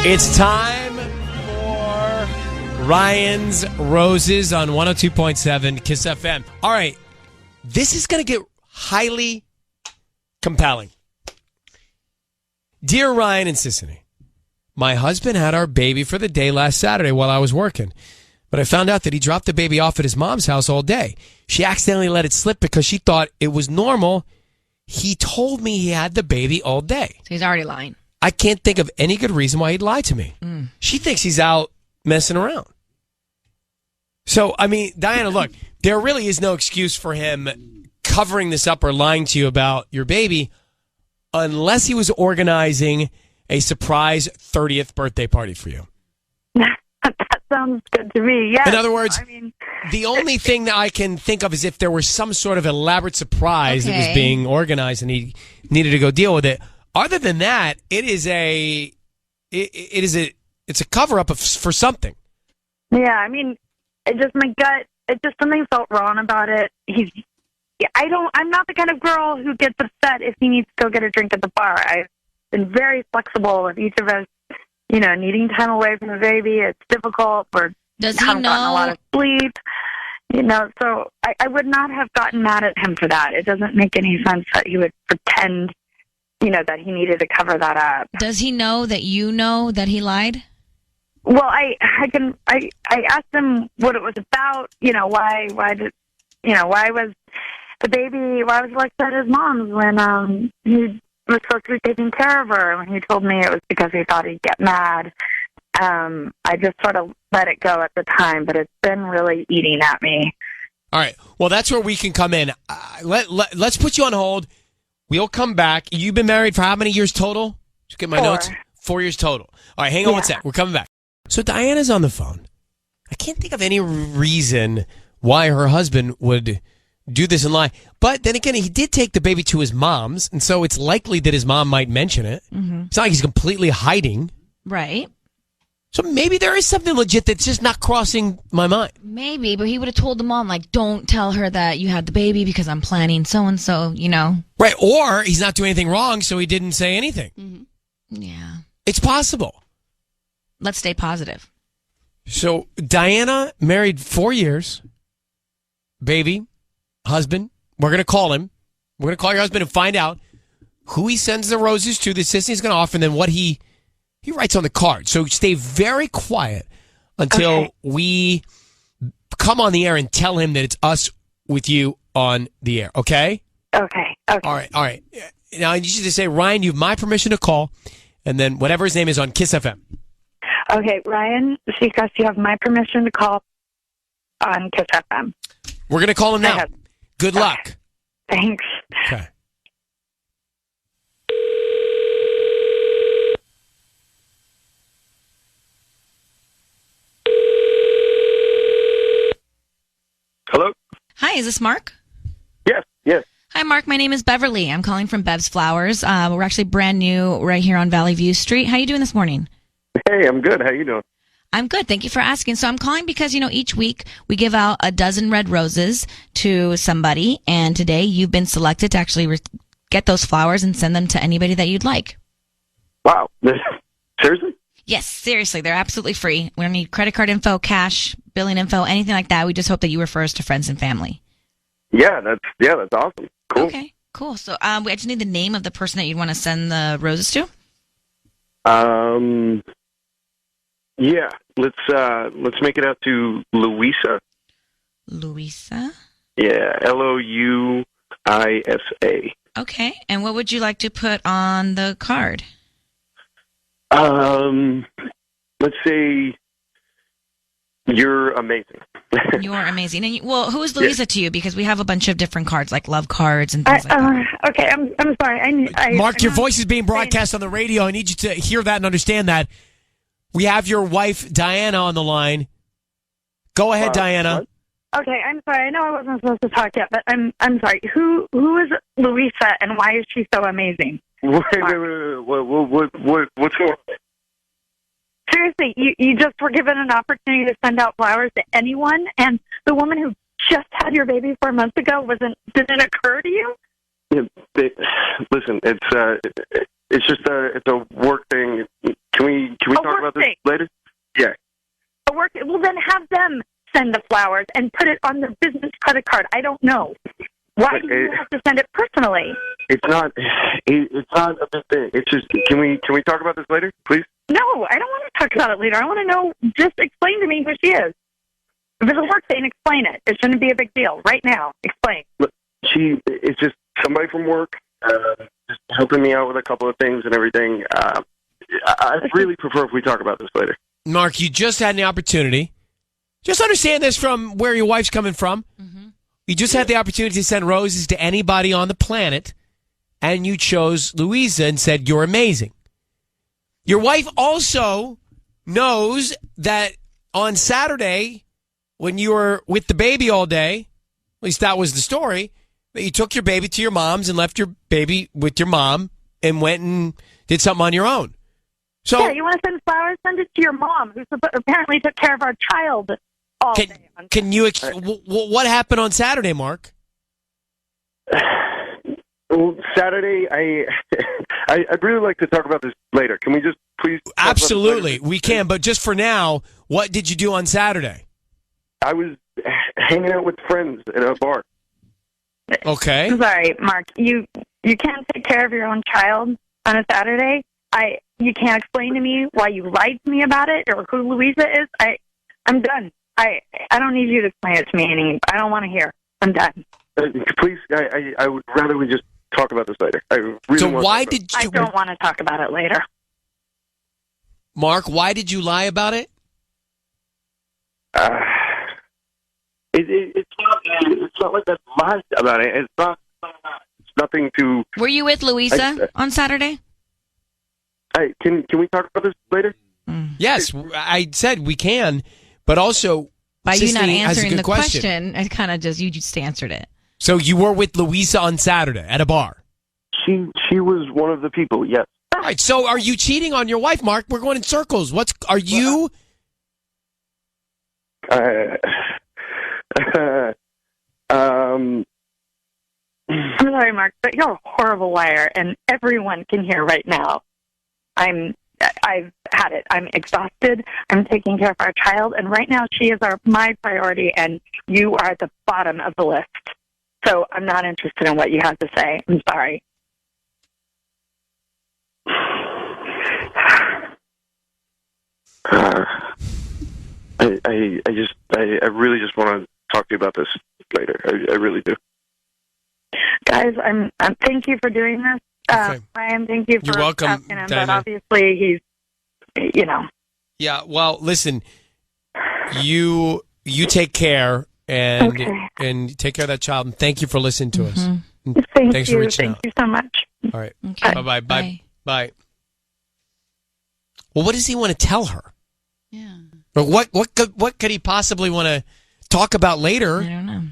It's time for Ryan's Roses on 102.7 Kiss FM. All right, this is going to get highly compelling. Dear Ryan and Sissany, my husband had our baby for the day last Saturday while I was working, but I found out that he dropped the baby off at his mom's house all day. She accidentally let it slip because she thought it was normal. He told me he had the baby all day. So he's already lying. I can't think of any good reason why he'd lie to me. She thinks he's out messing around. So, I mean, Diana, look, there really is no excuse for him covering this up or lying to you about your baby unless he was organizing a surprise 30th birthday party for you. That sounds good to me, yes. In other words, the only thing that I can think of is if there was some sort of elaborate surprise that was being organized and he needed to go deal with it. Other than that, it's a cover up for something. Yeah, I mean, my gut, something felt wrong about it. I'm not the kind of girl who gets upset if he needs to go get a drink at the bar. I've been very flexible with each of us, needing time away from the baby. It's difficult. Does he know? Gotten a lot of sleep, so I would not have gotten mad at him for that. It doesn't make any sense that he would pretend that he needed to cover that up. Does he know that you know that he lied? Well, I asked him what it was about. Why was Alexa at his mom's when he was supposed to be taking care of her? When he told me it was because he thought he'd get mad. I just sort of let it go at the time, but it's been really eating at me. All right. Well, that's where we can come in. Let's put you on hold. We'll come back. You've been married for how many years total? Just get my notes. 4 years total. All right, hang on one sec. We're coming back. So Diana's on the phone. I can't think of any reason why her husband would do this and lie. But then again, he did take the baby to his mom's, and so it's likely that his mom might mention it. Mm-hmm. It's not like he's completely hiding. Right. So maybe there is something legit that's just not crossing my mind. Maybe, but he would have told the mom, don't tell her that you had the baby because I'm planning so-and-so, Right, or he's not doing anything wrong, so he didn't say anything. Mm-hmm. Yeah. It's possible. Let's stay positive. So Diana, married 4 years, baby, husband. We're going to call him. We're going to call your husband and find out who he sends the roses to, the Sisney's going to offer, and then what he writes on the card. So stay very quiet until we come on the air and tell him that it's us with you on the air, okay? Okay. All right. Now, I need you to say, Ryan, you have my permission to call, and then whatever his name is on Kiss FM. Okay, Ryan Seacrest, you have my permission to call on Kiss FM. We're going to call him now. Good luck. Thanks. Okay. Hello? Hi, is this Mark? Yes. Hi, Mark. My name is Beverly. I'm calling from Bev's Flowers. We're actually brand new right here on Valley View Street. How you doing this morning? Hey, I'm good. How you doing? I'm good. Thank you for asking. So I'm calling because, each week we give out a dozen red roses to somebody, and today you've been selected to actually get those flowers and send them to anybody that you'd like. Wow. Seriously? Yes, seriously. They're absolutely free. We don't need credit card info, cash, billing info, anything like that. We just hope that you refer us to friends and family. Yeah, that's awesome. Cool. Okay, cool. So I just need the name of the person that you'd want to send the roses to. Yeah. Let's make it out to Louisa. Louisa? Yeah, Louisa. Okay, and what would you like to put on the card? Let's say you're amazing. You're amazing. And who is Louisa to you? Because we have a bunch of different cards, like love cards and things like that. Okay, I'm sorry. Mark, your voice is being broadcast on the radio. I need you to hear that and understand that. We have your wife, Diana, on the line. Go ahead, Diana. What? Okay, I'm sorry. I know I wasn't supposed to talk yet, but I'm sorry. Who is Louisa, and why is she so amazing? Wait. What's going on? Seriously, you just were given an opportunity to send out flowers to anyone, and the woman who just had your baby 4 months ago didn't occur to you? Listen, it's just it's a work thing. Can we talk flowers and put it on the business credit card. I don't know. Why do you have to send it personally? It's not. It's not a big thing. It's just. Can we talk about this later, please? No, I don't want to talk about it later. I want to know. Just explain to me who she is. If it's a work thing, explain it. It shouldn't be a big deal. Right now, explain. Look, it's just somebody from work, just helping me out with a couple of things and everything. I'd really prefer if we talk about this later. Mark, you just had an opportunity. Just understand this from where your wife's coming from. Mm-hmm. You just had the opportunity to send roses to anybody on the planet, and you chose Louisa and said, you're amazing. Your wife also knows that on Saturday, when you were with the baby all day, at least that was the story, that you took your baby to your mom's and left your baby with your mom and went and did something on your own. So, yeah, you want to send flowers? Send it to your mom, who apparently took care of our child all day. Can you? What happened on Saturday, Mark? Well, Saturday, I'd really like to talk about this later. Can we just please? Absolutely, we can. But just for now, what did you do on Saturday? I was hanging out with friends in a bar. Okay. I'm sorry, Mark. You can't take care of your own child on a Saturday. You can't explain to me why you lied to me about it or who Louisa is. I'm done. I don't need you to explain it to me anymore. I don't want to hear. I'm done. Please, I would rather we just talk about this later. I don't want to talk about it later. Mark, why did you lie about it? It's not like that's lied about it. It's nothing to. Were you with Louisa on Saturday? Can we talk about this later? Yes, I said we can, but also by you not answering the question, I kind of you just answered it. So you were with Louisa on Saturday at a bar. She was one of the people. Yes. All right. So are you cheating on your wife, Mark? We're going in circles. Are you? I'm sorry, Mark, but you're a horrible liar, and everyone can hear right now. I've had it. I'm exhausted. I'm taking care of our child, and right now she is my priority, and you are at the bottom of the list. So I'm not interested in what you have to say. I'm sorry. I really just want to talk to you about this later. I really do. Guys, I'm thank you for doing this. Okay. Ryan, thank you for You're welcome, asking him, Diana. but obviously he's, Yeah, well, listen, you take care and take care of that child, and thank you for listening to us. Thanks for reaching Thank out. you so much. All right. Okay. Bye. Well, what does he want to tell her? Yeah. But what could he possibly want to talk about later? I don't know.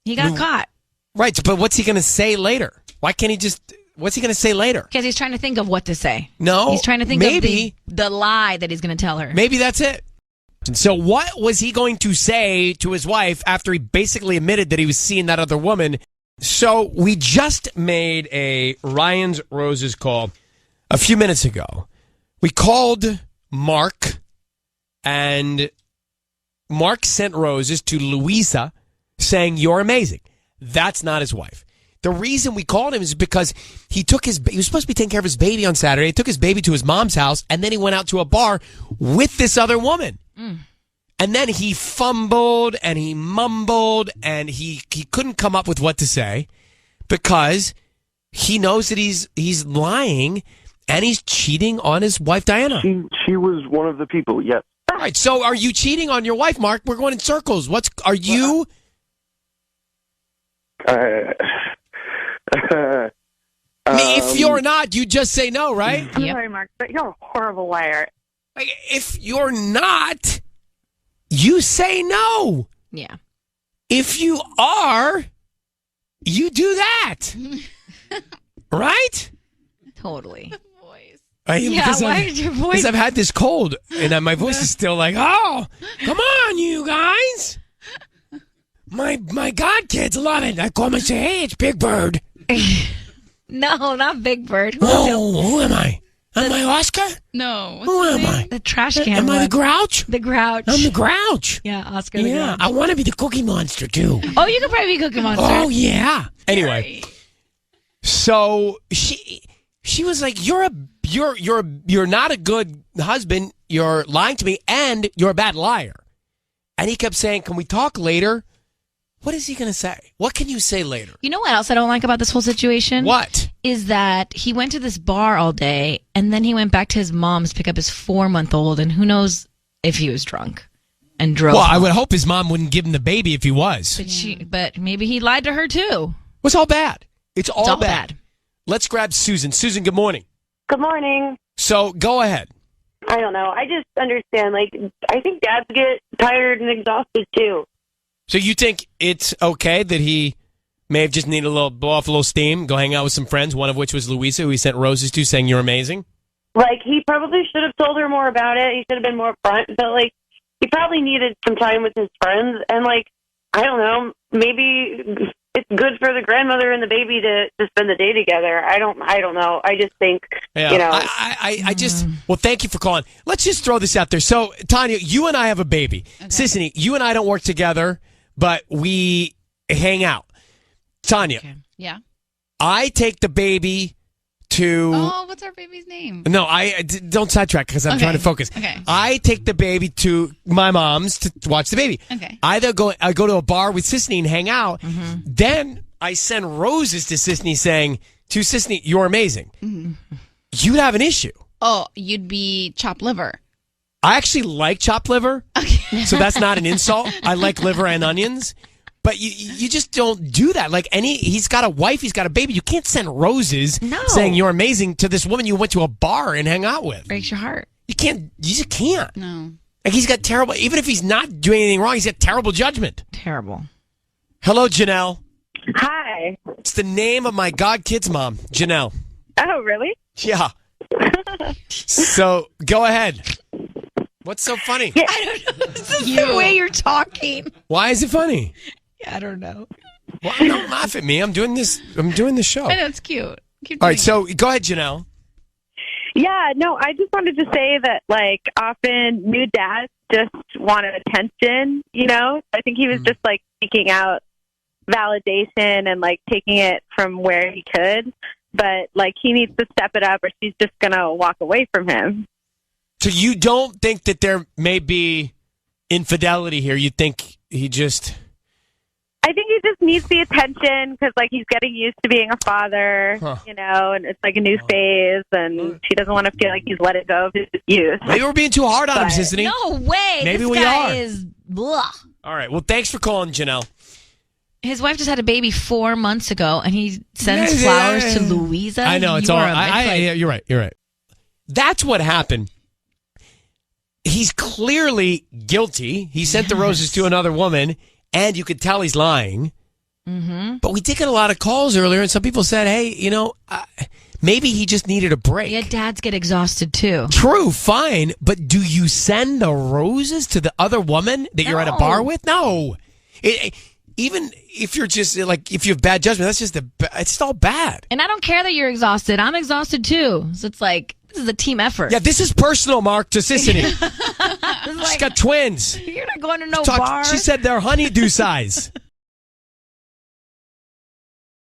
He got caught. Right, but what's he going to say later? Why can't he just... What's he going to say later? Because he's trying to think of what to say. No. He's trying to think of the lie that he's going to tell her. Maybe that's it. So what was he going to say to his wife after he basically admitted that he was seeing that other woman? So we just made a Ryan's Roses call a few minutes ago. We called Mark, and Mark sent roses to Louisa saying, "You're amazing." That's not his wife. The reason we called him is because he was supposed to be taking care of his baby on Saturday. He took his baby to his mom's house, and then he went out to a bar with this other woman. And then he fumbled and he mumbled and he couldn't come up with what to say because he knows that he's lying and he's cheating on his wife, Diana. She was one of the people, yes. All right, so are you cheating on your wife, Mark? We're going in circles. Are you... if you're not, you just say no, right? I'm sorry, Mark, but you're a horrible liar. Like, if you're not, you say no. Yeah. If you are, you do that. Right? Totally. Why did your voice... Because I've had this cold, and my voice is still like, oh, come on, you guys. My God, kids love it. I call them and say, hey, it's Big Bird. No, not Big Bird. Who am I? Am I Oscar? No. Who am I? The trash can. Am I the one. Grouch? The Grouch. I'm the Grouch. Yeah, Oscar the Yeah, Grouch. I want to be the Cookie Monster too. Oh, you could probably be Cookie Monster. Oh yeah. Anyway, so she was like, "You're not a good husband. You're lying to me, and you're a bad liar." And he kept saying, "Can we talk later?" What is he going to say? What can you say later? You know what else I don't like about this whole situation? What? Is that he went to this bar all day, and then he went back to his mom's to pick up his 4-month-old, and who knows if he was drunk and drove. Well, I home. would hope his mom wouldn't give him the baby if he was. But maybe he lied to her too. It's all bad. It's all bad. bad. Let's grab Susan. Susan, good morning. Good morning. So go ahead. I don't know. I just understand. Like, I think dads get tired and exhausted too. So you think it's okay that he may have just needed blow off a little steam, go hang out with some friends, one of which was Louisa, who he sent roses to, saying you're amazing? Like, he probably should have told her more about it. He should have been more upfront. But, like, he probably needed some time with his friends. And, like, I don't know. Maybe it's good for the grandmother and the baby to spend the day together. I don't know. I just think, Yeah, you know. I just, well, thank you for calling. Let's just throw this out there. So, Tanya, you and I have a baby. Okay. Sissany, you and I don't work together, but we hang out. Tanya. Okay. Yeah. I take the baby to... Oh, what's our baby's name? No, don't sidetrack because I'm trying to focus. Okay. I take the baby to my mom's to watch the baby. Okay. I go to a bar with Sissany and hang out. Mm-hmm. Then I send roses to Sissany saying, to Sissany, you're amazing. Mm-hmm. You'd have an issue. Oh, you'd be chopped liver. I actually like chopped liver. Okay. So that's not an insult. I like liver and onions. But you just don't do that. Like he's got a wife, he's got a baby. You can't send roses saying you're amazing to this woman you went to a bar and hang out with. Breaks your heart. You just can't. No. Like he's got terrible, even if he's not doing anything wrong, he's got terrible judgment. Terrible. Hello, Janelle. Hi. It's the name of my god kid's mom, Janelle. Oh, really? Yeah. So go ahead. What's so funny? Yeah, I don't know. This is the way you're talking. Why is it funny? I don't know. Well, don't laugh at me. I'm doing the show. I know, it's cute. All right, so go ahead, Janelle. Yeah, no, I just wanted to say that, like, often new dads just want attention, you know? I think he was just, like, seeking out validation and, like, taking it from where he could. But, like, he needs to step it up or she's just going to walk away from him. So you don't think that there may be infidelity here? You think he just... I think he just needs the attention because, like, he's getting used to being a father, you know, and it's like a new phase, and she doesn't want to feel like he's let it go of his youth. Maybe we're being too hard on him, Sissany. No way. Maybe this we guy are. is blah. All right. Well, thanks for calling, Janelle. His wife just had a baby 4 months ago, and he sends flowers to Louisa. I know. It's all right. You're right. You're right. That's what happened. He's clearly guilty. He sent the roses to another woman, and you could tell he's lying. Mm-hmm. But we did get a lot of calls earlier, and some people said, hey, you know, maybe he just needed a break. Yeah, dads get exhausted, too. True, fine. But do you send the roses to the other woman that you're at a bar with? No. Even if you're just, like, if you have bad judgment, that's just, it's all bad. And I don't care that you're exhausted. I'm exhausted, too. So it's like... This is a team effort. Yeah, this is personal, Mark, to Sissany. She's got twins. You're not going to no bar. She said they're honeydew size.